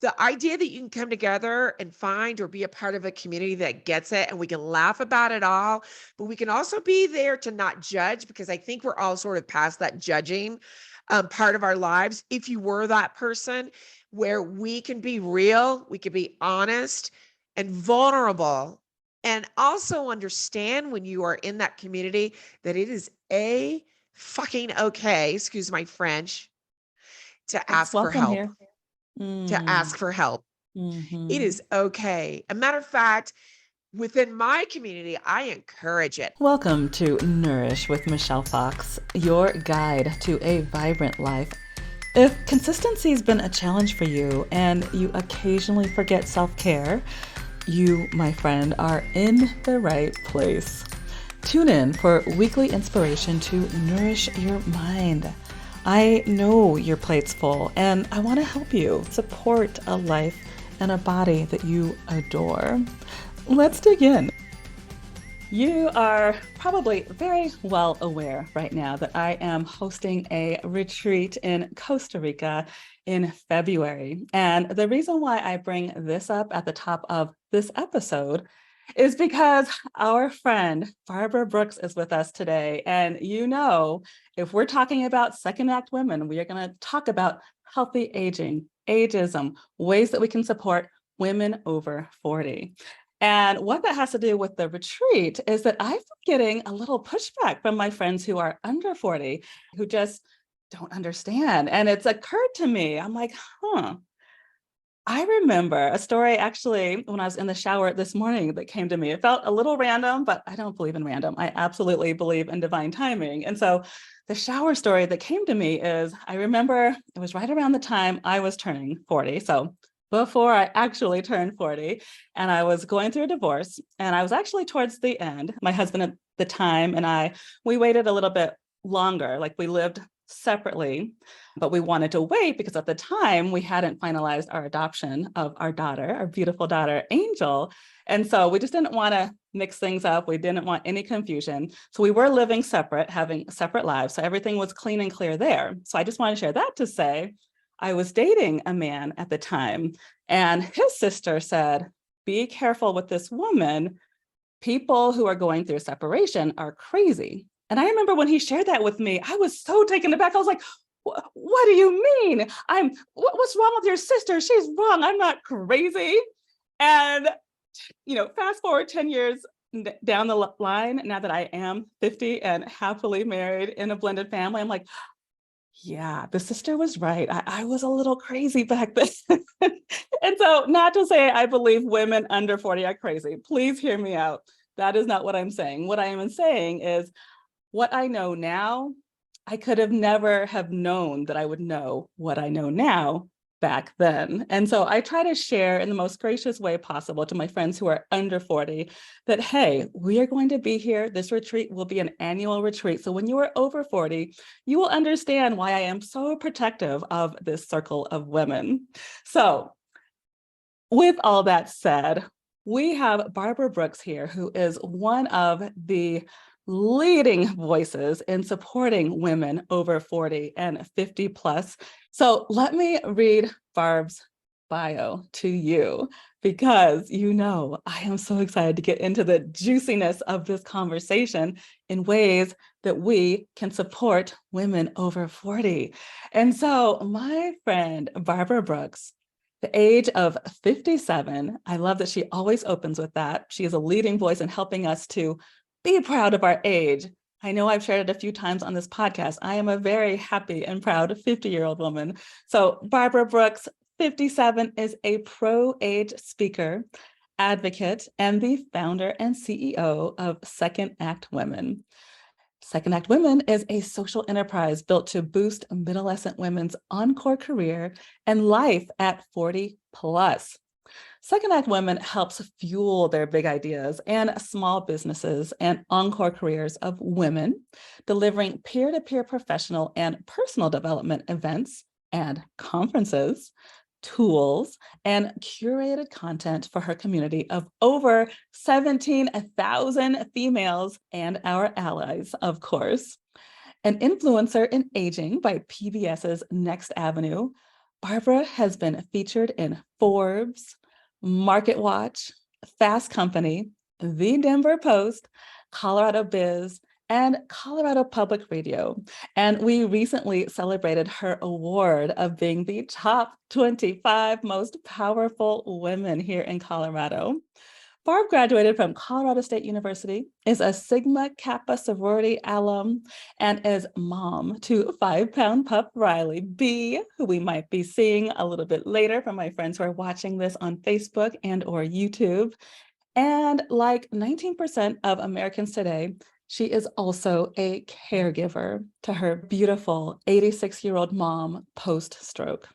The idea that you can come together and find or be a part of a community that gets it and we can laugh about it all, but we can also be there to not judge because I think we're all sort of past that judging part of our lives. If you were that person where we can be real, we can be honest and vulnerable, and also understand when you are in that community that it is a fucking okay, excuse my French, to It's ask for welcome help, here. to Mm, ask for help. It mhm. is okay. A matter of fact, within my community, I encourage it. Welcome to Nourish with Michelle Fox, your guide to a vibrant life. If consistency's been a challenge for you and you occasionally forget self-care, you, my friend, are in the right place. Tune in for weekly inspiration to nourish your mind. I know your plate's full, and I want to help you support a life and a body that you adore. Let's dig in. You are probably very well aware right now that I am hosting a retreat in Costa Rica in February. And the reason why I bring this up at the top of this episode is because our friend Barbara Brooks is with us today. And if we're talking about second act women, we are going to talk about healthy aging, ageism, ways that we can support women over 40. And what that has to do with the retreat is that I've been getting a little pushback from my friends who are under 40 who just don't understand. And it's occurred to me, I'm like, I remember a story actually when I was in the shower this morning that came to me. It felt a little random, but I don't believe in random. I absolutely believe in divine timing. And so the shower story that came to me is I remember it was right around the time I was turning 40. So before I actually turned 40, and I was going through a divorce, and I was actually towards the end. My husband at the time and we waited a little bit longer, like we lived separately, but we wanted to wait because at the time we hadn't finalized our adoption of our daughter, our beautiful daughter, Angel. And so we just didn't want to mix things up. We didn't want any confusion. So we were living separate, having separate lives. So everything was clean and clear there. So I just want to share that to say, I was dating a man at the time, and his sister said, be careful with this woman. People who are going through separation are crazy. And I remember when he shared that with me, I was so taken aback. I was like, what do you mean? What's wrong with your sister? She's wrong. I'm not crazy. And, fast forward 10 years down the line, now that I am 50 and happily married in a blended family, I'm like, yeah, the sister was right. I was a little crazy back then. And so, not to say I believe women under 40 are crazy. Please hear me out. That is not what I'm saying. What I am saying is what I know now, I could have never have known that I would know what I know now back then. And so I try to share in the most gracious way possible to my friends who are under 40 that, hey, we are going to be here. This retreat will be an annual retreat. So when you are over 40, you will understand why I am so protective of this circle of women. So with all that said, we have Barbara Brooks here, who is one of the leading voices in supporting women over 40 and 50 plus. So let me read Barb's bio to you because I am so excited to get into the juiciness of this conversation in ways that we can support women over 40. And so my friend Barbara Brooks, the age of 57, I love that she always opens with that. She is a leading voice in helping us to be proud of our age. I know I've shared it a few times on this podcast. I am a very happy and proud 50-year-old woman. So Barbara Brooks, 57, is a pro-age speaker, advocate, and the founder and CEO of Second Act Women. Second Act Women is a social enterprise built to boost adolescent women's encore career and life at 40 plus. Second Act Women helps fuel their big ideas and small businesses and encore careers of women, delivering peer-to-peer professional and personal development events and conferences, tools, and curated content for her community of over 17,000 females and our allies, of course. An influencer in aging by PBS's Next Avenue, Barbara has been featured in Forbes, MarketWatch, Fast Company, The Denver Post, Colorado Biz, and Colorado Public Radio. And we recently celebrated her award of being the top 25 most powerful women here in Colorado. Barb graduated from Colorado State University, is a Sigma Kappa sorority alum, and is mom to 5-pound pup Riley B, who we might be seeing a little bit later from my friends who are watching this on Facebook and or YouTube. And like 19% of Americans today, she is also a caregiver to her beautiful 86-year-old mom post-stroke.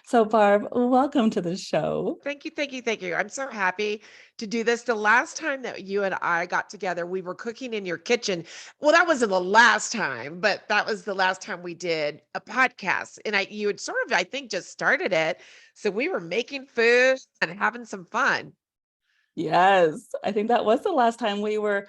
So Barb, welcome to the show. Thank you, thank you, thank you. I'm so happy to do this. The last time that you and I got together, we were cooking in your kitchen. Well, that wasn't the last time, but that was the last time we did a podcast. And you had sort of, I think, just started it. So we were making food and having some fun. Yes, I think that was the last time we were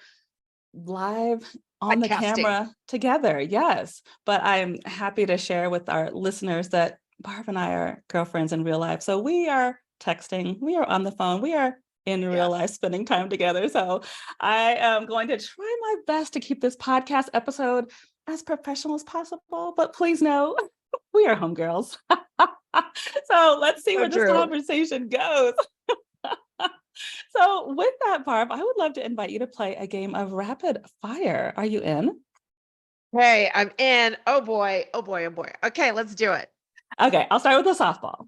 live on the Podcasting. camera together. Yes, but I'm happy to share with our listeners that Barb and I are girlfriends in real life. So we are texting, we are on the phone, we are in real life Yes. spending time together. So I am going to try my best to keep this podcast episode as professional as possible, but please know we are homegirls. So let's see So where this true. conversation goes. So with that, Barb, I would love to invite you to play a game of rapid fire. Are you in? Hey, I'm in. Oh boy. Oh boy. Oh boy. Okay, let's do it. Okay, I'll start with a softball.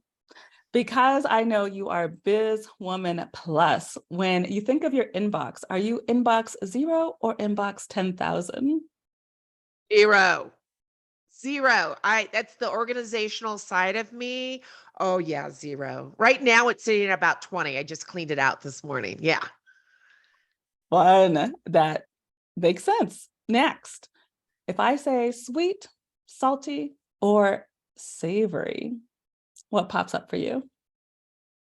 Because I know you are Biz Woman Plus, when you think of your inbox, are you inbox 0 or inbox 10,000? Zero. Zero. That's the organizational side of me. Oh yeah, zero. Right now it's sitting at about 20. I just cleaned it out this morning. Yeah. One, that makes sense. Next, if I say sweet, salty, or savory, what pops up for you?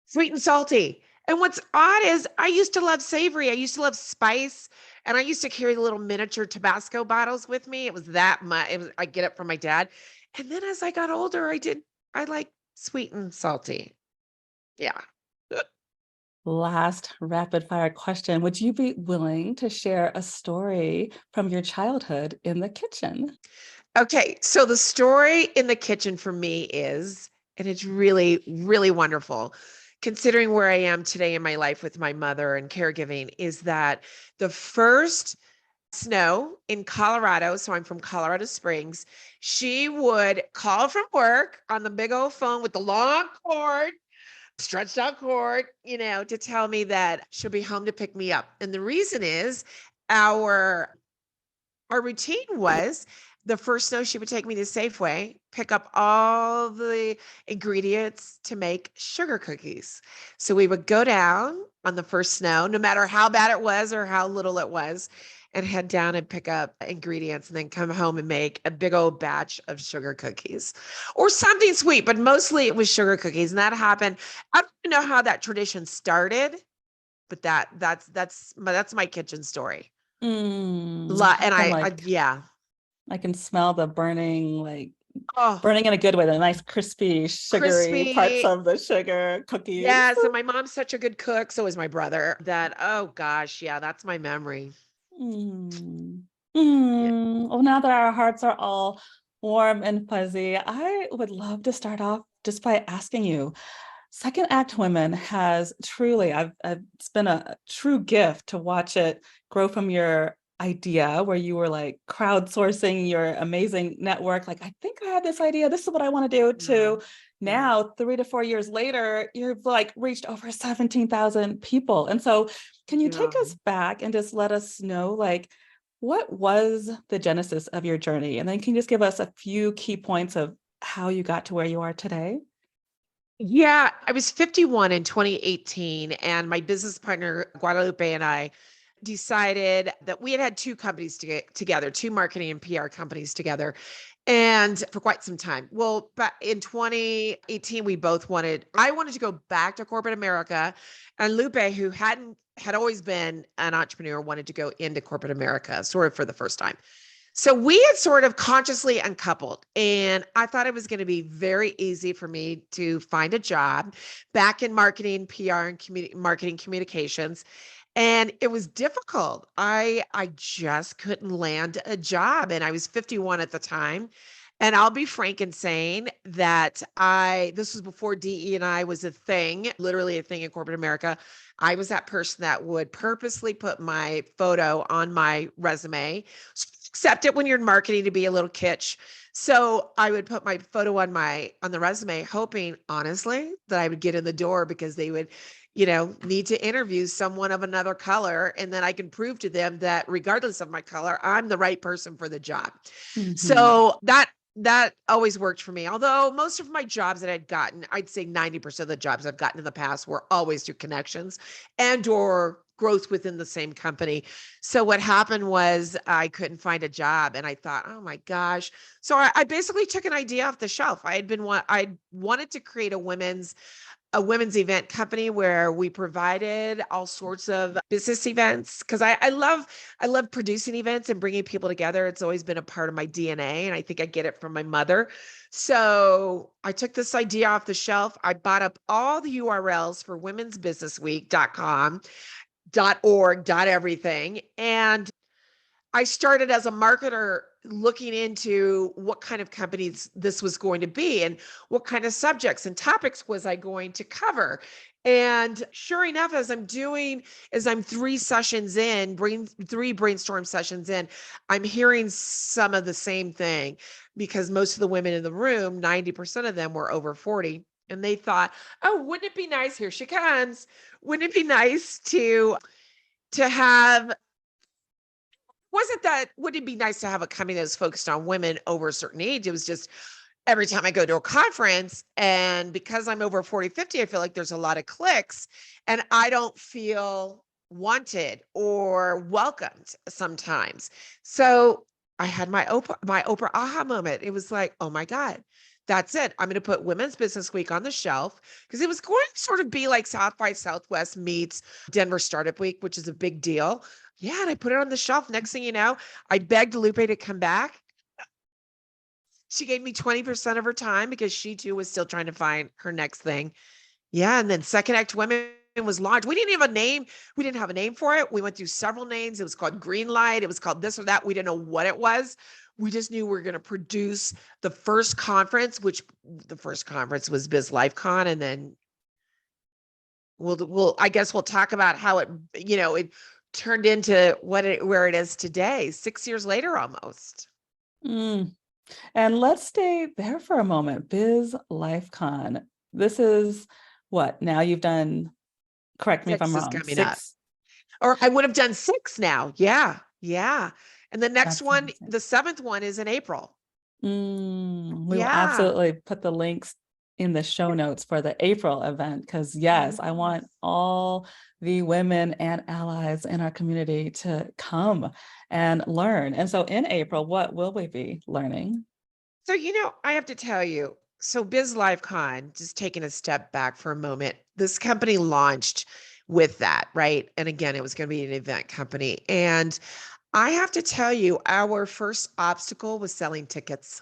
Sweet and salty. And what's odd is I used to love savory. I used to love spice. And I used to carry the little miniature Tabasco bottles with me. It was that much. I get it from my dad. And then as I got older, I like sweet and salty. Yeah. Last rapid fire question. Would you be willing to share a story from your childhood in the kitchen? Okay, so the story in the kitchen for me is, and it's really, really wonderful, considering where I am today in my life with my mother and caregiving, is that the first snow in Colorado, so I'm from Colorado Springs, she would call from work on the big old phone with the long cord, stretched out cord, to tell me that she'll be home to pick me up. And the reason is our our routine was the first snow she would take me to Safeway, pick up all the ingredients to make sugar cookies. So we would go down on the first snow, no matter how bad it was or how little it was, and head down and pick up ingredients and then come home and make a big old batch of sugar cookies or something sweet, but mostly it was sugar cookies. And that happened. I don't even know how that tradition started, but that's my kitchen story. I And can yeah. I can smell the burning, like Oh, burning in a good way, the nice crispy, sugary parts crispy. of the sugar cookies. Yes, and my mom's such a good cook, so is my brother, that oh gosh, yeah, that's my memory. Mm. Yeah. Well, now that our hearts are all warm and fuzzy, I would love to start off just by asking you, Second Act Women has truly, it's been a true gift to watch it grow from your idea where you were like crowdsourcing your amazing network. Like, I think I have this idea. This is what I want to do Yeah. to Yeah. now, 3 to 4 years later, you've like reached over 17,000 people. And so can you take Yeah. us back and just let us know, like, what was the genesis of your journey? And then can you just give us a few key points of how you got to where you are today? Yeah, I was 51 in 2018, and my business partner, Guadalupe, and I decided that we had had two companies together, two marketing and PR companies together, and for quite some time. Well, but in 2018, I wanted to go back to corporate America, and Lupe, who had always been an entrepreneur, wanted to go into corporate America, sort of for the first time. So we had sort of consciously uncoupled, and I thought it was going to be very easy for me to find a job back in marketing, PR, and marketing communications. And it was difficult. I just couldn't land a job, and I was 51 at the time. And I'll be frank in saying that this was before DE and I was a thing, literally a thing in corporate America. I was that person that would purposely put my photo on my resume. Accept it when you're in marketing to be a little kitsch. So I would put my photo on the resume, hoping honestly that I would get in the door because they would, need to interview someone of another color. And then I can prove to them that regardless of my color, I'm the right person for the job. Hmm. So that always worked for me. Although most of my jobs that I'd gotten, I'd say 90% of the jobs I've gotten in the past were always through connections and or growth within the same company. So what happened was I couldn't find a job and I thought, oh my gosh. So I basically took an idea off the shelf. I wanted to create a women's event company where we provided all sorts of business events because I love producing events and bringing people together. It's always been a part of my DNA, and I think I get it from my mother. So I took this idea off the shelf. I bought up all the URLs for womensbusinessweek.com, .org, .everything, and I started as a marketer looking into what kind of companies this was going to be and what kind of subjects and topics was I going to cover. And sure enough, as I'm three brainstorm sessions in, I'm hearing some of the same thing because most of the women in the room, 90% of them were over 40. And they thought, oh, wouldn't it be nice? Here she comes. Wouldn't it be nice to have wasn't that would it be nice to have a company that was focused on women over a certain age? It was just every time I go to a conference, and because I'm over 40, 50, I feel like there's a lot of clicks and I don't feel wanted or welcomed sometimes. So I had my Oprah aha moment. It was like, oh my God, that's it. I'm going to put Women's Business Week on the shelf because it was going to sort of be like South by Southwest meets Denver Startup Week, which is a big deal. Yeah, and I put it on the shelf. Next thing you know, I begged Lupe to come back. She gave me 20% of her time because she too was still trying to find her next thing. Yeah, and then Second Act Women was launched. We didn't have a name. We didn't have a name for it. We went through several names. It was called Green Light. It was called this or that. We didn't know what it was. We just knew we were going to produce the first conference, which the first conference was Biz Life Con, and then I guess we'll talk about how it turned into where it is today, 6 years later almost. Mm. And let's stay there for a moment. Biz Life Con. This is what? Now you've done, correct me if I'm Six is wrong, coming up. six. Or I would have done six now. Yeah. Yeah. And the next That's one, amazing. the seventh one is in April. We will Yeah. absolutely put the links in the show notes for the April event because, yes, I want Yes. all the women and allies in our community to come and learn. And so in April, what will we be learning? So, I have to tell you, so Biz Live Con, just taking a step back for a moment, this company launched with that, right? And again, it was going to be an event company. And I have to tell you, our first obstacle was selling tickets.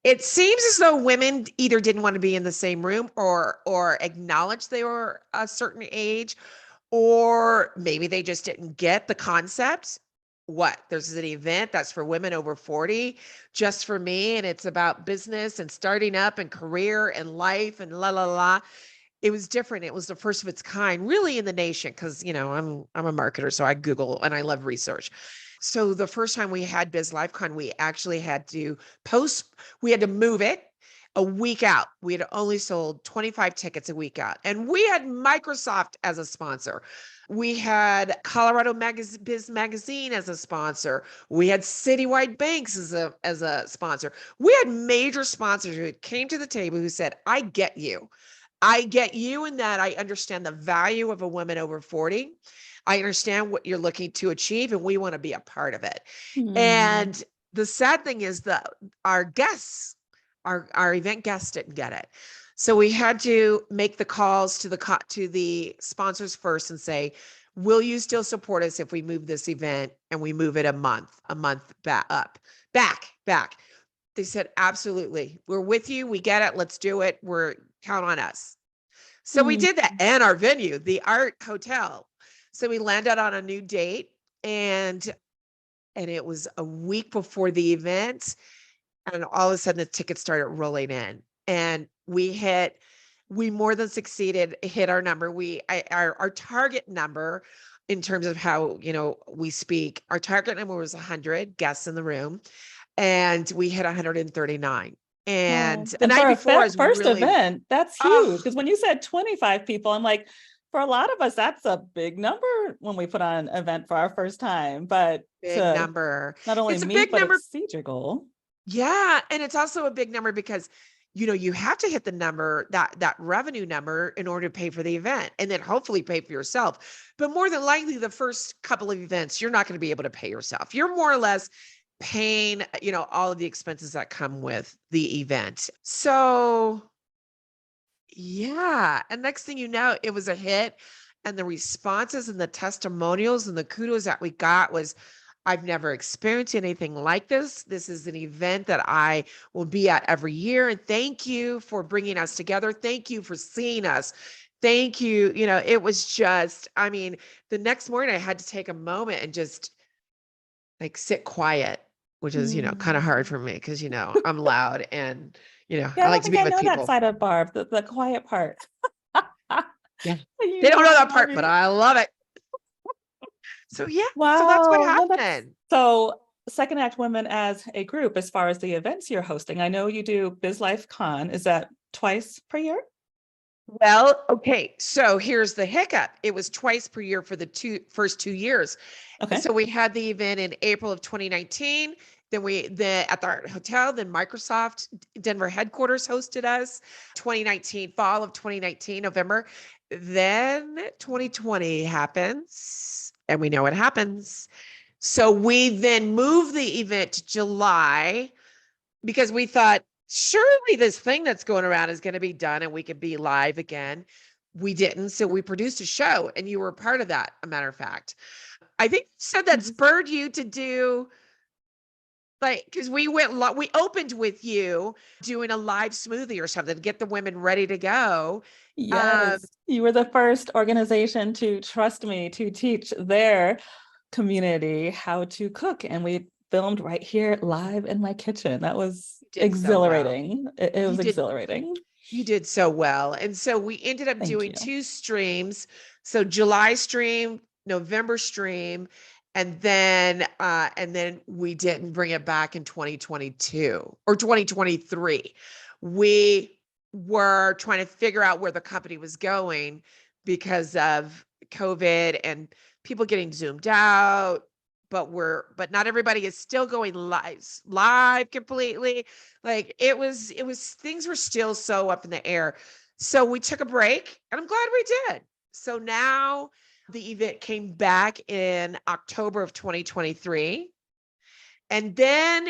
It seems as though women either didn't want to be in the same room or acknowledge they were a certain age, or maybe they just didn't get the concept. What? There's an event that's for women over 40, just for me, and it's about business and starting up and career and life and la la la. It was different. It was the first of its kind, really, in the nation, because I'm a marketer, so I Google and I love research. So the first time we had Biz LifeCon, we actually had to we had to move it a week out. We had only sold 25 tickets a week out, and we had Microsoft as a sponsor. We had Colorado Biz Magazine as a sponsor. We had Citywide Banks as a sponsor. We had major sponsors who came to the table who said, "I get you. I get you in that I understand the value of a woman over 40. I understand what you're looking to achieve, and we want to be a part of it." Hmm. And the sad thing is that our guests, our event guests didn't get it. So we had to make the calls to the sponsors first and say, Will you still support us if we move this event and we move it a month back? They said, absolutely. We're with you. We get it. Let's do it. Count on us. So we Mm. did that, and our venue, the Art Hotel. So we landed on a new date, and it was a week before the event, and all of a sudden the tickets started rolling in, and we more than succeeded, hit our number. Our target number, in terms of how, we speak, our target number was 100 guests in the room, and we hit 139. And Oh, the and for night a before is first really, event, that's oh, huge. Because when you said 25 people, I'm like, for a lot of us, that's a big number when we put on an event for our first time. But big to number. not only It's a meet, big but number. exceed your goal. Yeah, and it's also a big number because, you have to hit the number, that revenue number, in order to pay for the event, and then hopefully pay for yourself. But more than likely, the first couple of events, you're not going to be able to pay yourself. You're more or less paying, all of the expenses that come with the event. So, yeah, and next thing you know, it was a hit, and the responses and the testimonials and the kudos that we got was, I've never experienced anything like this. This is an event that I will be at every year, and thank you for bringing us together. Thank you for seeing us. Thank you. It was just, I mean, the next morning I had to take a moment and just like sit quiet, which is, kind of hard Mm. for me because, I'm loud, and, Yeah, I I like don't to think be I with know that people. side of Barb, the quiet part. Yeah. You They don't know know, that part, but Bobby. I love it. So yeah, so that's what Wow. Well, that's happened. so Second Act Women as a group, as far as the events you're hosting. I know you do Biz Life Con. Is that twice per year? Well, okay, so here's the hiccup. It was twice per year for the first 2 years. Okay. So we had the event in April of 2019. Then at the hotel, then Microsoft Denver headquarters hosted us. 2019, fall of 2019, November. Then 2020 happens, and we know what happens. So we then moved the event to July, because we thought, surely this thing that's going around is going to be done and we could be live again. We didn't. So we produced a show, and you were a part of that, a matter of fact. I think you said that Mhm. spurred you to do, like, because we opened with you doing a live smoothie or something to get the women ready to go. Um, Yes, you were the first organization to trust me to teach their community how to cook. And we filmed right here live in my kitchen. That was you did so well. exhilarating. It You was did exhilarating. You did so well. And so we ended up Thank doing you. 2 streams. So July stream, November stream, and then we didn't bring it back in 2022 or 2023. We were trying to figure out where the company was going because of COVID and people getting zoomed out, but not everybody is still going live completely. Like, it was things were still so up in the air. So we took a break, and I'm glad we did. So now the event came back in October of 2023. And then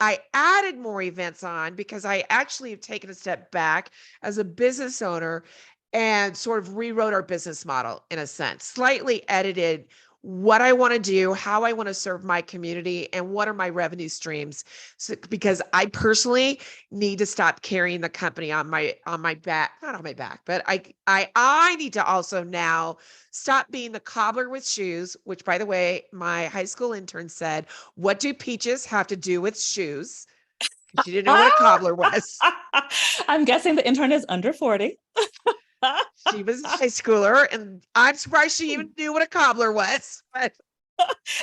I added more events on because I actually have taken a step back as a business owner and sort of rewrote our business model, in a sense, slightly edited what I want to do, how I want to serve my community, and what are my revenue streams. So, because I personally need to stop carrying the company on my back, not on my back, but I need to also now stop being the cobbler with shoes, which, by the way, my high school intern said, what do peaches have to do with shoes? Because she didn't know what a cobbler was. I'm guessing the intern is under 40. She was a high schooler, and I'm surprised she even knew what a cobbler was. But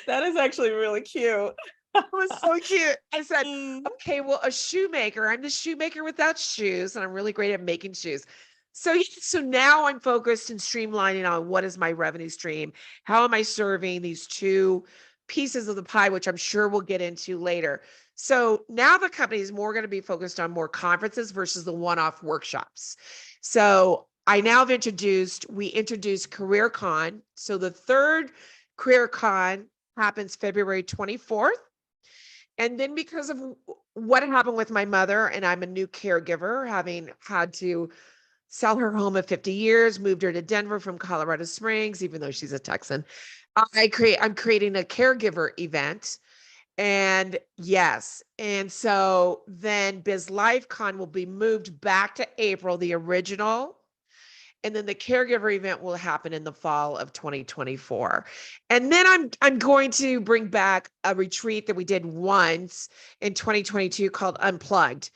That is actually really cute. it was so cute. I said, Mm. okay, well, a shoemaker. I'm the shoemaker without shoes, and I'm really great at making shoes. So, yeah, so now I'm focused and streamlining on what is my revenue stream? How am I serving these two pieces of the pie, which I'm sure we'll get into later. So now the company is more going to be focused on more conferences versus the one-off workshops. So we introduced CareerCon. So the third CareerCon happens February 24th. And then, because of what happened with my mother, and I'm a new caregiver, having had to sell her home of 50 years, moved her to Denver from Colorado Springs, even though she's a Texan. I'm creating a caregiver event. And yes. And so then Biz LifeCon will be moved back to April, the original. And then the caregiver event will happen in the fall of 2024. And then I'm going to bring back a retreat that we did once in 2022 called Unplugged.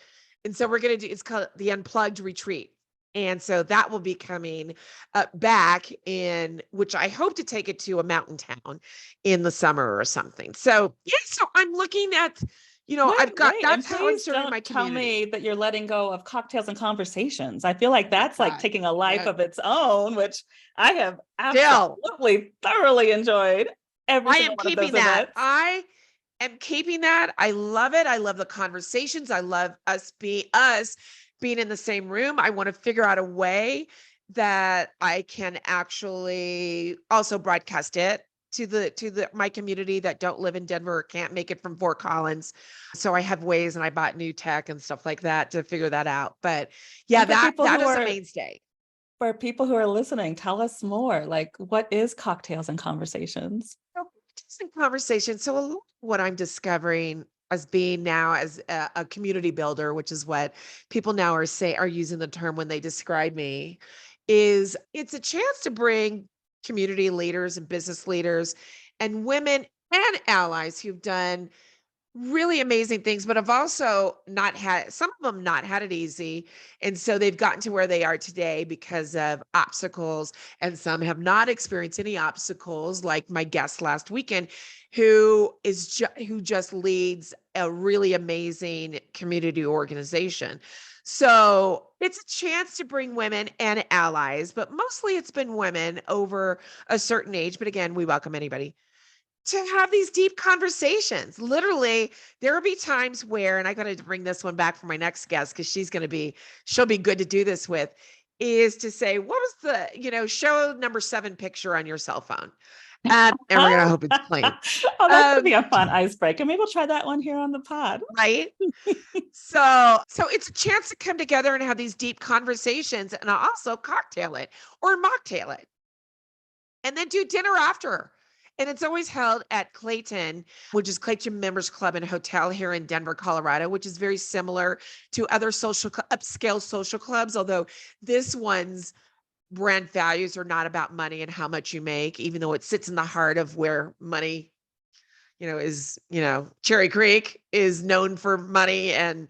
And so we're going to do, it's called the Unplugged Retreat. And so that will be coming back in, which I hope to take it to a mountain town in the summer or something. So yeah, so I'm looking at, I've got, Wait. And that's how I'm please serving don't my tell community. me that you're letting go of cocktails and conversations. I feel like Oh my that's like God. taking a life Yeah. of its own, which I have Still, absolutely thoroughly enjoyed every I single am one of those keeping that. events. I am keeping that. I love it. I love the conversations. I love us being in the same room. I want to figure out a way that I can actually also broadcast it to the my community that don't live in Denver or can't make it from Fort Collins. So I have ways, and I bought new tech and stuff like that to figure that out. But yeah, And that is a mainstay. for people who are listening, tell us more. Like, what is cocktails and conversations? So interesting conversation. So a lot of what I'm discovering as being now as a community builder, which is what people now are using the term when they describe me, is it's a chance to bring community leaders and business leaders and women and allies who've done really amazing things, but have also not had, some of them not had it easy. And so they've gotten to where they are today because of obstacles. And some have not experienced any obstacles, like my guest last weekend, who just leads a really amazing community organization. So it's a chance to bring women and allies, but mostly it's been women over a certain age. But again, we welcome anybody to have these deep conversations. Literally, there will be times where, and I got to bring this one back for my next guest because she'll be good to do this with, is to say, what was show number 7 picture on your cell phone? And we're going to Oh, hope it's clean. that's gonna be a fun icebreaker. Maybe we'll try that one here on the pod. Right. So it's a chance to come together and have these deep conversations, and I'll also cocktail it or mocktail it and then do dinner after. And it's always held at Clayton, which is Clayton Members Club and Hotel here in Denver, Colorado, which is very similar to other upscale social clubs, although this one's brand values are not about money and how much you make, even though it sits in the heart of where money, Cherry Creek is known for money and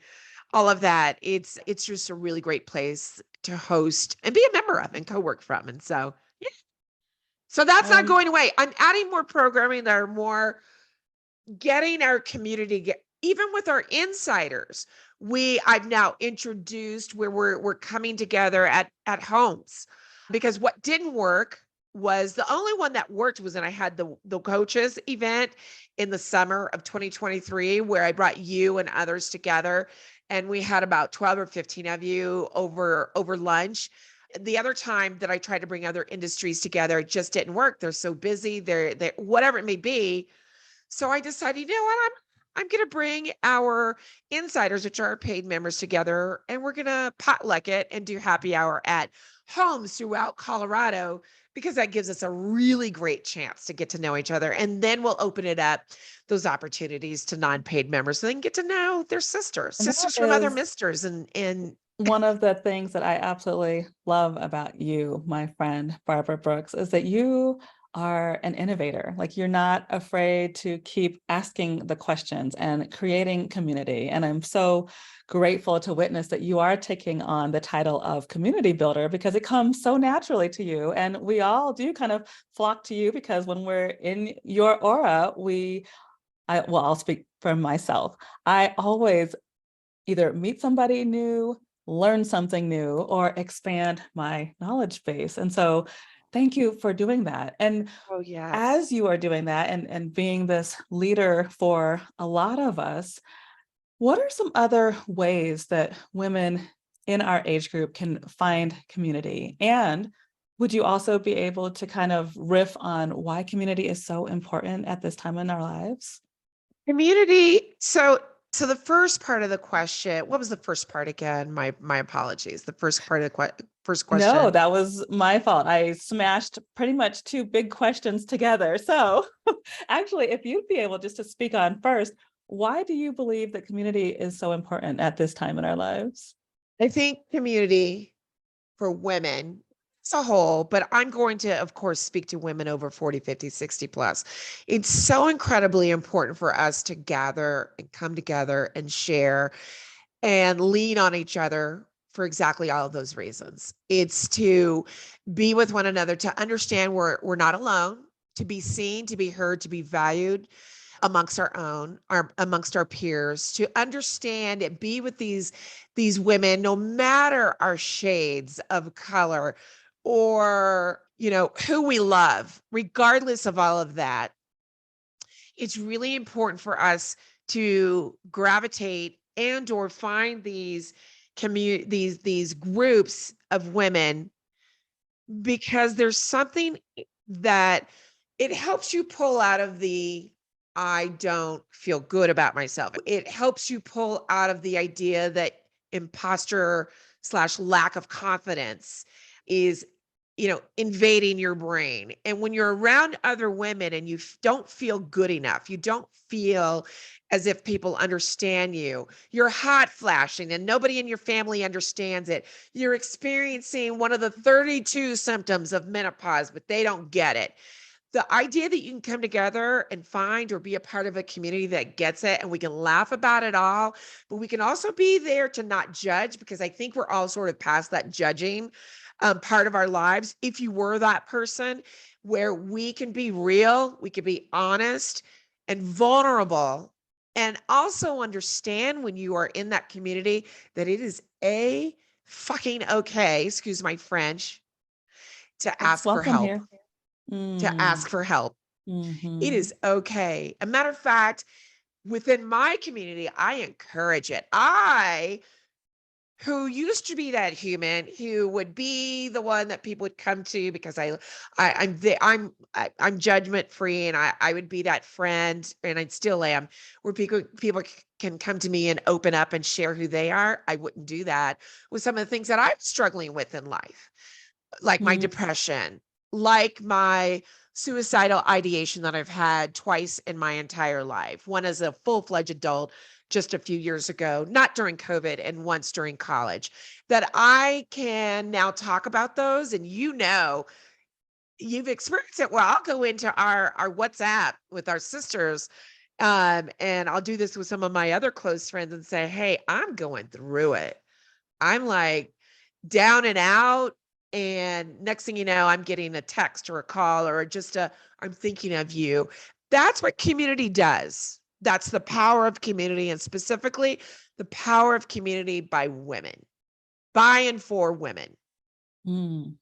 all of that. It's just a really great place to host and be a member of and co-work from. And so so that's not Um, going away. I'm adding more programming that are more getting our community, even with our insiders. I've now introduced where we're coming together at homes, because what didn't work was, the only one that worked was when I had the coaches event in the summer of 2023, where I brought you and others together, and we had about 12 or 15 of you over lunch. The other time that I tried to bring other industries together, it just didn't work. They're so busy, they're whatever it may be. So I decided, you know what, I'm going to bring our insiders, which are our paid members, together, and we're going to potluck it and do happy hour at homes throughout Colorado, because that gives us a really great chance to get to know each other. And then we'll open it up, those opportunities, to non-paid members, so they can get to know their and that sisters from other is misters. And one of the things that I absolutely love about you, my friend Barbara Brooks, is that you are an innovator. Like, you're not afraid to keep asking the questions and creating community. And I'm so grateful to witness that you are taking on the title of community builder, because it comes so naturally to you. And we all do kind of flock to you, because when we're in your aura, I'll speak for myself. I always either meet somebody new, learn something new, or expand my knowledge base. And so thank you for doing that. And oh yes. as you are doing that, and being this leader for a lot of us, what are some other ways that women in our age group can find community? And would you also be able to kind of riff on why community is so important at this time in our lives? Community. So So the first part of the question, what was the first part again? My apologies. The first part of the first No, question. that was my fault. I smashed pretty much two big questions together. So, actually, if you'd be able just to speak on first, why do you believe that community is so important at this time in our lives? I think community for women as a whole, but I'm going to, of course, speak to women over 40, 50, 60 plus. It's so incredibly important for us to gather and come together and share and lean on each other for exactly all of those reasons. It's to be with one another, to understand we're not alone, to be seen, to be heard, to be valued amongst amongst our peers, to understand and be with these women, no matter our shades of color or who we love, regardless of all of that. It's really important for us to gravitate and or find these groups of women, because there's something that it helps you pull out of the I don't feel good about myself. It helps you pull out of the idea that imposter slash lack of confidence is invading your brain. And when you're around other women and you don't feel good enough, you don't feel as if people understand you, you're hot flashing and nobody in your family understands it. You're experiencing one of the 32 symptoms of menopause, but they don't get it. The idea that you can come together and find or be a part of a community that gets it, and we can laugh about it all, but we can also be there to not judge, because I think we're all sort of past that judging part of our lives. If you were that person, where we can be real, we can be honest and vulnerable, and also understand when you are in that community that it is a fucking okay, excuse my French, to It's ask for welcome help. here. To Mm, ask for help. It hmm. is okay. A matter of fact, within my community, I encourage it. Who used to be that human who would be the one that people would come to because I'm judgment free, and I would be that friend, and I still am, where people can come to me and open up and share who they are. I wouldn't do that with some of the things that I'm struggling with in life, like my Mm, depression, like my suicidal ideation that I've had twice in my entire life. One as a full-fledged adult just a few years ago, not during COVID, and once during college. That I can now talk about those, and you've experienced it. Well, I'll go into our WhatsApp with our sisters, and I'll do this with some of my other close friends and say, "Hey, I'm going through it. I'm like down and out." And next thing you know, I'm getting a text or a call or just I'm thinking of you. That's what community does. That's the power of community, and specifically the power of community by women, by and for women. mm.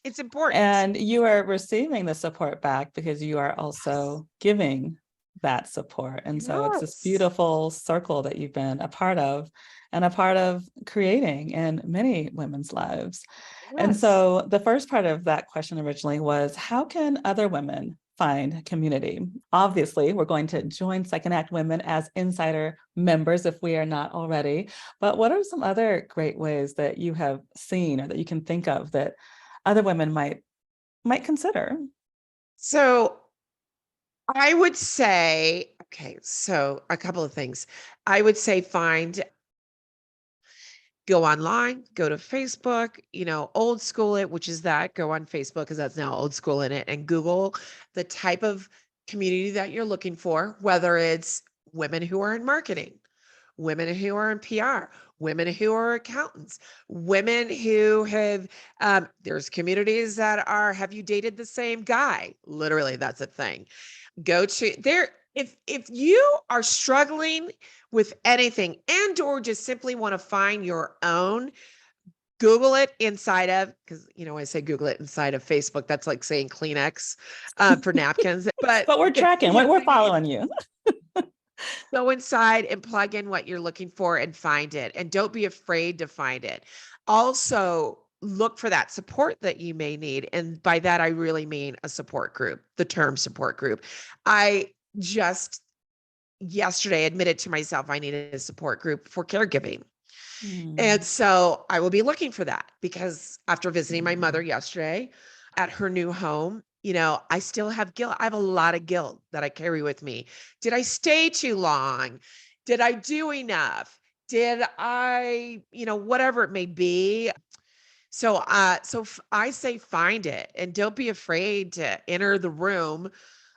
It's important. And you are receiving the support back because you are Yes. also giving that support. And so it's this Yes. beautiful circle that you've been a part of and a part of creating in many women's lives. And Yes. so the first part of that question originally was, how can other women find community? Obviously, we're going to join Second Act Women as insider members if we are not already. But what are some other great ways that you have seen or that you can think of that other women might consider? So I would say, okay, so a couple of things. I would say go online, go to Facebook, old school it, which is that, go on Facebook because that's now old school in it, and Google the type of community that you're looking for, whether it's women who are in marketing, women who are in PR, women who are accountants, women who there's communities that are, have you dated the same guy? Literally, that's a thing. Go to there. If you are struggling with anything and or just simply want to find your own, Google it inside of, because I say Google it inside of Facebook. That's like saying Kleenex for napkins. But But we're tracking, you know what we're I mean? following you. Go inside and plug in what you're looking for and find it. And don't be afraid to find it. Also, look for that support that you may need. And by that, I really mean a support group, the term support group. I just yesterday admitted to myself I needed a support group for caregiving. And Mm. so I will be looking for that because after visiting my mother yesterday at her new home, I still have guilt. I have a lot of guilt that I carry with me. Did I stay too long? Did I do enough? Did I, whatever it may be. I say find it and don't be afraid to enter the room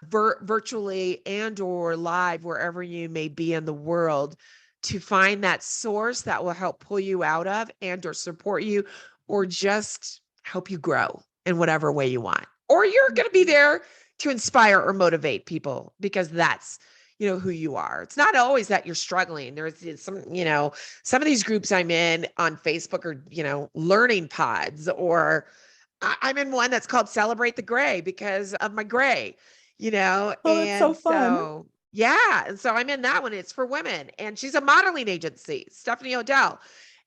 virtually and or live wherever you may be in the world to find that source that will help pull you out of and or support you or just help you grow in whatever way you want. Or you're going to be there to inspire or motivate people because that's who you are. It's not always that you're struggling. There's some of these groups I'm in on Facebook are, learning pods, or I'm in one that's called Celebrate the Gray because of my gray, Oh, that's so and fun. so, yeah. And so I'm in that one. It's for women. And she's a modeling agency, Stephanie Odell.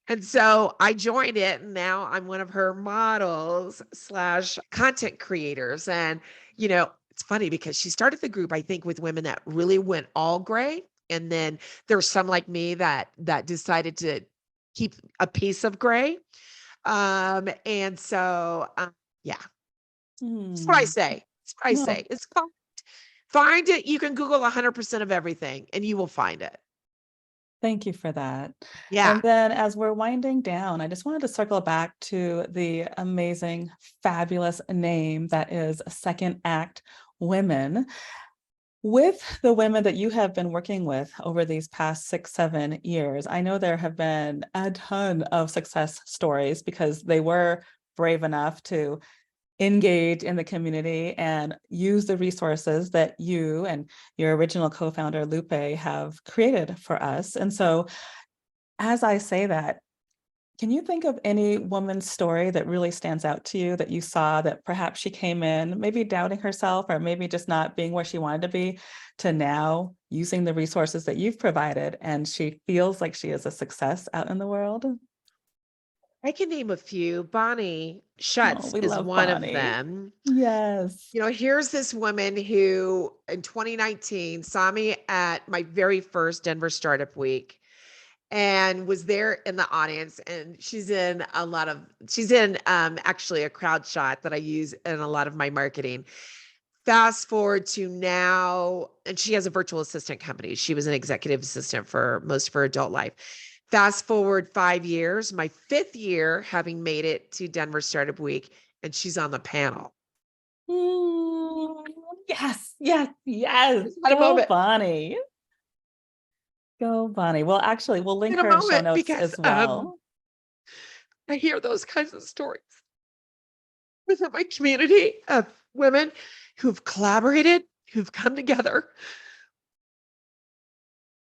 And so I joined it, and now I'm one of her models slash content creators. And, it's funny because she started the group, I think, with women that really went all gray. And then there's some like me that decided to keep a piece of gray. And so yeah, that's what I Hmm. say. That's what I No, say. It's called find it. You can Google 100% of everything and you will find it. thank you for that. Yeah. And then as we're winding down, I just wanted to circle back to the amazing, fabulous name that is Second Act Women. With the women that you have been working with over these past 6, 7 years, I know there have been a ton of success stories because they were brave enough to engage in the community and use the resources that you and your original co-founder Lupe have created for us. And so as I say that, can you think of any woman's story that really stands out to you that you saw that perhaps she came in maybe doubting herself or maybe just not being where she wanted to be to now using the resources that you've provided and she feels like she is a success out in the world? I can name a few. Bonnie Oh, Schutz we is love one of Bonnie. them. Yes. Here's this woman who in 2019 saw me at my very first Denver Startup Week and was there in the audience. And she's in actually a crowd shot that I use in a lot of my marketing. Fast forward to now, and she has a virtual assistant company. She was an executive assistant for most of her adult life. Fast forward 5 years, my fifth year having made it to Denver Startup Week, and she's on the panel. Mm, yes, yes, yes. Just had a Go moment. Bonnie. Go Bonnie. Well, actually, we'll link In a her in show moment notes because as well. I hear those kinds of stories within my community of women who've collaborated, who've come together.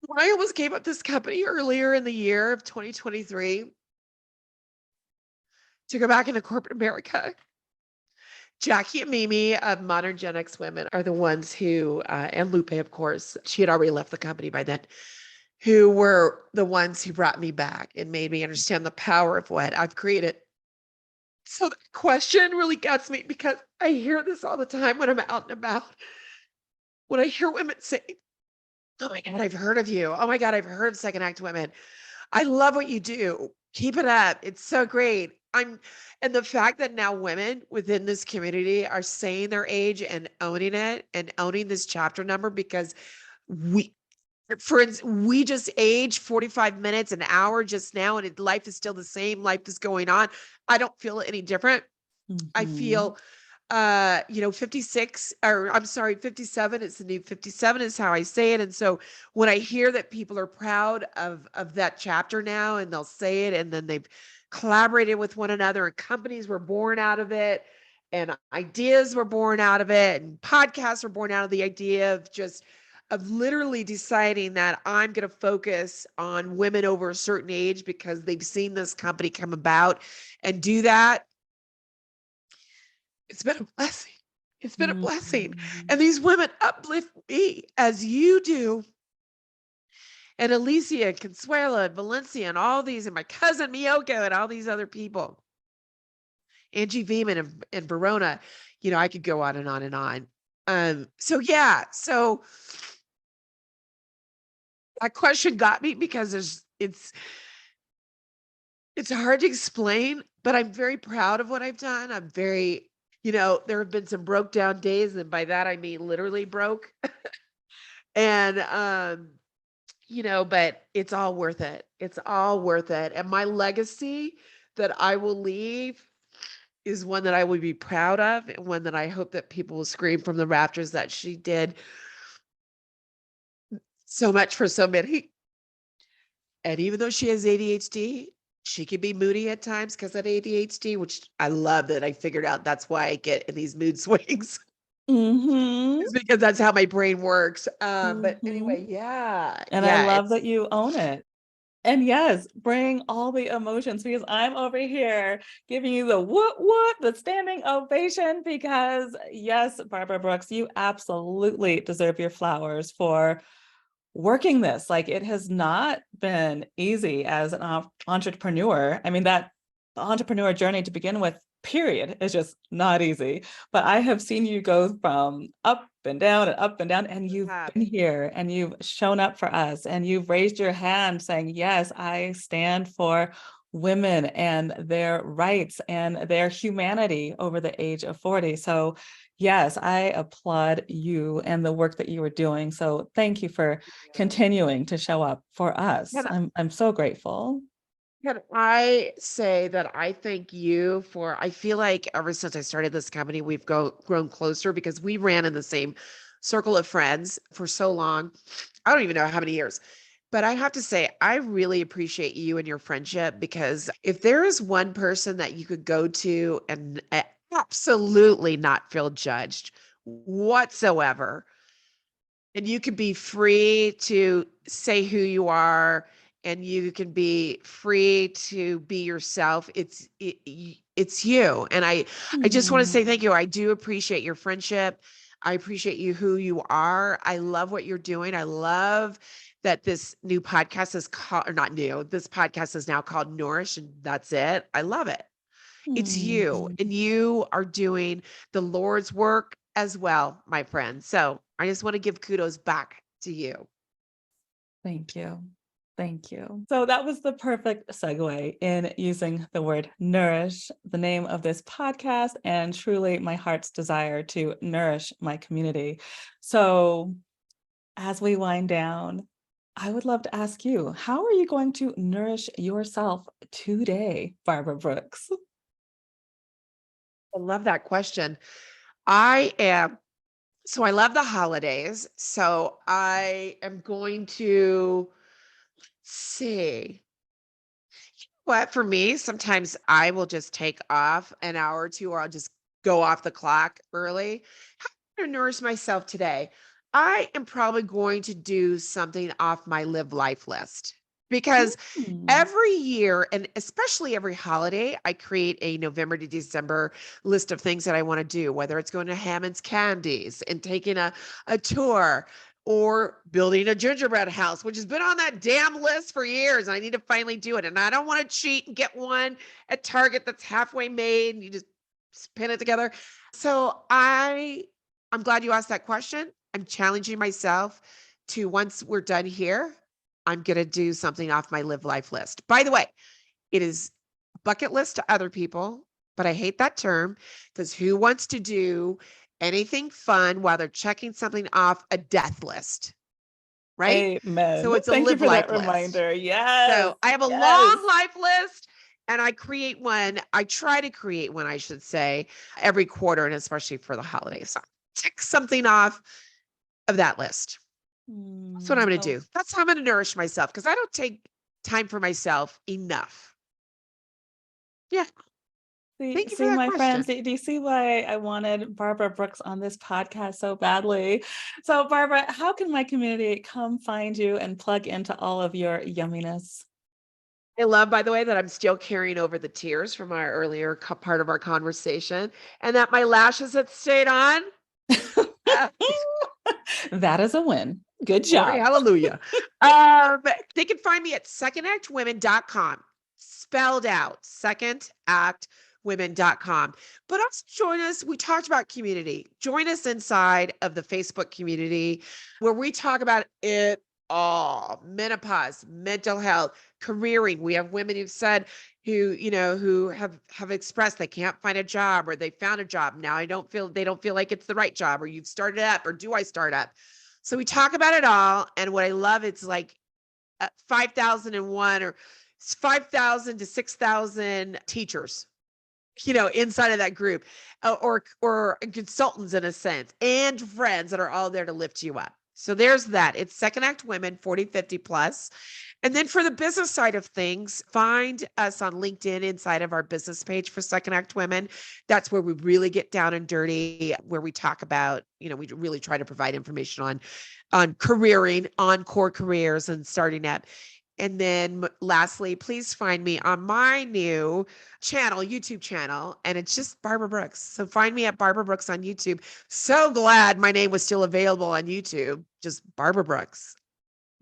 When I almost gave up this company earlier in the year of 2023 to go back into corporate America, Jackie and Mimi of Modern Gen X Women are the ones who, and Lupe, of course, she had already left the company by then, who were the ones who brought me back and made me understand the power of what I've created. So the question really gets me because I hear this all the time when I'm out and about. When I hear women say, "Oh my God, I've heard of you. Oh my God, I've heard of Second Act Women. I love what you do. Keep it up. It's so great." And the fact that now women within this community are saying their age and owning it and owning this chapter number because we, for instance, we just aged 45 minutes, an hour just now, and life is still the same. Life is going on. I don't feel any different. I Mhm. feel 56, or I'm sorry, 57. It's the new 57 is how I say it. And so when I hear that people are proud of that chapter now and they'll say it and then they've collaborated with one another and companies were born out of it and ideas were born out of it and podcasts were born out of the idea of literally deciding that I'm going to focus on women over a certain age because they've seen this company come about and do that. It's been a blessing. It's been a blessing. Mhm. And these women uplift me as you do. And Alicia, Consuela, and Valencia, and all these, and my cousin Miyoko, and all these other people. Angie Veman and Verona. I could go on and on and on. So yeah. So That question got me because it's hard to explain, but I'm very proud of what I've done. I'm very, there have been some broke down days, and by that I mean literally broke. And but it's all worth it. It's all worth it. And my legacy that I will leave is one that I would be proud of, and one that I hope that people will scream from the rafters that she did so much for so many. And even though she has ADHD, she can be moody at times because of ADHD, which I love that I figured out that's why I get in these mood swings. Mm-hmm. It's because that's how my brain works. But Mm-hmm. anyway, yeah, And I yeah, love that it's you own it. And yes, bring all the emotions because I'm over here giving you the what, the standing ovation because yes, Barbara Brooks, you absolutely deserve your flowers for working this. Like it has not been easy as an entrepreneur. I mean, that entrepreneur journey to begin with, period, is just not easy. But I have seen you go from up and down and up and down, and you've have. been here and you've shown up for us and you've raised your hand saying, yes, I stand for women and their rights and their humanity over the age of 40. So yes, I applaud you and the work that you were doing. So thank you for continuing to show up for us. Can, I'm so grateful. can I say that I thank you for, I feel like ever since I started this company, we've grown closer because we ran in the same circle of friends for so long. I don't even know how many years. But I have to say, I really appreciate you and your friendship because if there is one person that you could go to and absolutely not feel judged whatsoever, and you can be free to say who you are, and you can be free to be yourself, it's you. And I just want to Hmm. say thank you. I do appreciate your friendship. I appreciate you who you are. I love what you're doing. I love that this new podcast is called, or not new, this podcast is now called Nourish, and that's it. I love it. It's you, Hmm. and you are doing the Lord's work as well, my friend. So I just want to give kudos back to you. Thank you. Thank you. So that was the perfect segue in using the word nourish, the name of this podcast, and truly my heart's desire to nourish my community. So as we wind down, I would love to ask you, how are you going to nourish yourself today, Barbara Brooks? I love that question. I am, so I love the holidays. So I am going to see what for me, sometimes I will just take off an hour or two, or I'll just go off the clock early. How can I nourish myself today? I am probably going to do something off my live life list because Hmm. every year, and especially every holiday, I create a November to December list of things that I want to do, whether it's going to Hammond's Candies and taking a tour, or building a gingerbread house, which has been on that damn list for years. And I need to finally do it. And I don't want to cheat and get one at Target that's halfway made and you just pin it together. So I'm glad you asked that question. I'm challenging myself to, once we're done here, I'm going to do something off my live life list. By the way, it is bucket list to other people, but I hate that term because who wants to do anything fun while they're checking something off a death list, right? Amen. So it's a Thank you live for that life list. reminder. Yes. So I have a Yes. long life list, and I create one. I try to create one, I should say, every quarter, and especially for the holidays. So tick something off of that list. That's what I'm going to Oh, do. That's how I'm going to nourish myself because I don't take time for myself enough. Yeah. Thank you for see, that my friends, question. do you see why I wanted Barbara Brooks on this podcast so badly? So, Barbara, how can my community come find you and plug into all of your yumminess? I love, by the way, that I'm still carrying over the tears from our earlier part of our conversation, and that my lashes had stayed on. Uh, That is a win. Good Glory, job. hallelujah. They can find me at secondactwomen.com, spelled out, secondactwomen.com. But also join us. We talked about community. Join us inside of the Facebook community where we talk about it. all menopause, mental health, careering. We have women who've said who have expressed they can't find a job or they found a job. Now they don't feel like it's the right job or you've started up or do I start up? So we talk about it all. And what I love, it's like 5,001 or 5,000 to 6,000 teachers inside of that group, or consultants in a sense, and friends that are all there to lift you up. So there's that. It's Second Act Women 40, 50 plus. And then for the business side of things, find us on LinkedIn inside of our business page for Second Act Women. That's where we really get down and dirty, where we talk about, we really try to provide information on careering, on core careers and starting up. And then lastly, please find me on my new channel, YouTube channel, and it's just Barbara Brooks. So find me at Barbara Brooks on YouTube. So glad my name was still available on YouTube, just Barbara Brooks.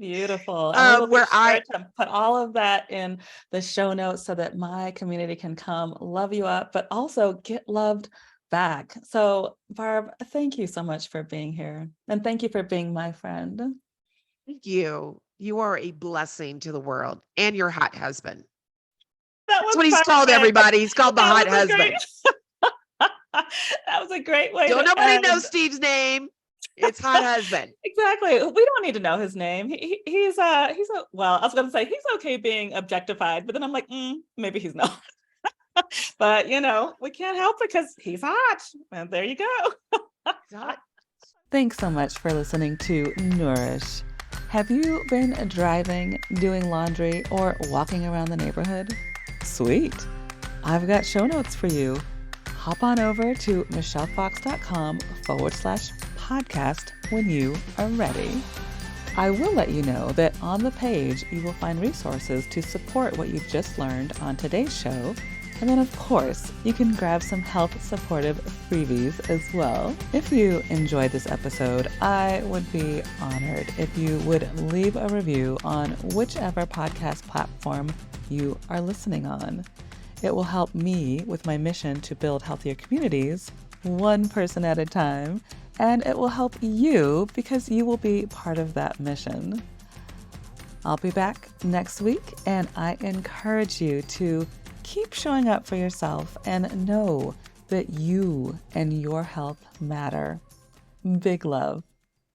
Beautiful. And we will be Where sure to put all of that in the show notes so that my community can come love you up, but also get loved back. So Barb, thank you so much for being here. And thank you for being my friend. Thank you. You are a blessing to the world and your hot husband. That That's was what he's called, perfect. everybody. He's called the hot husband. That was a great way Don't to nobody end. know Steve's name. It's hot husband. Exactly. We don't need to know his name. He's well, I was going to say he's okay being objectified, but then I'm like, maybe he's not. But we can't help it because he's hot. And there you go. Thanks so much for listening to Nourish. Have you been driving, doing laundry, or walking around the neighborhood? Sweet. I've got show notes for you. Hop on over to michellefox.com/podcast when you are ready. I will let you know that on the page you will find resources to support what you've just learned on today's show. And then, of course, you can grab some health-supportive freebies as well. If you enjoyed this episode, I would be honored if you would leave a review on whichever podcast platform you are listening on. It will help me with my mission to build healthier communities, one person at a time, and it will help you because you will be part of that mission. I'll be back next week, and I encourage you to keep showing up for yourself and know that you and your health matter. Big love.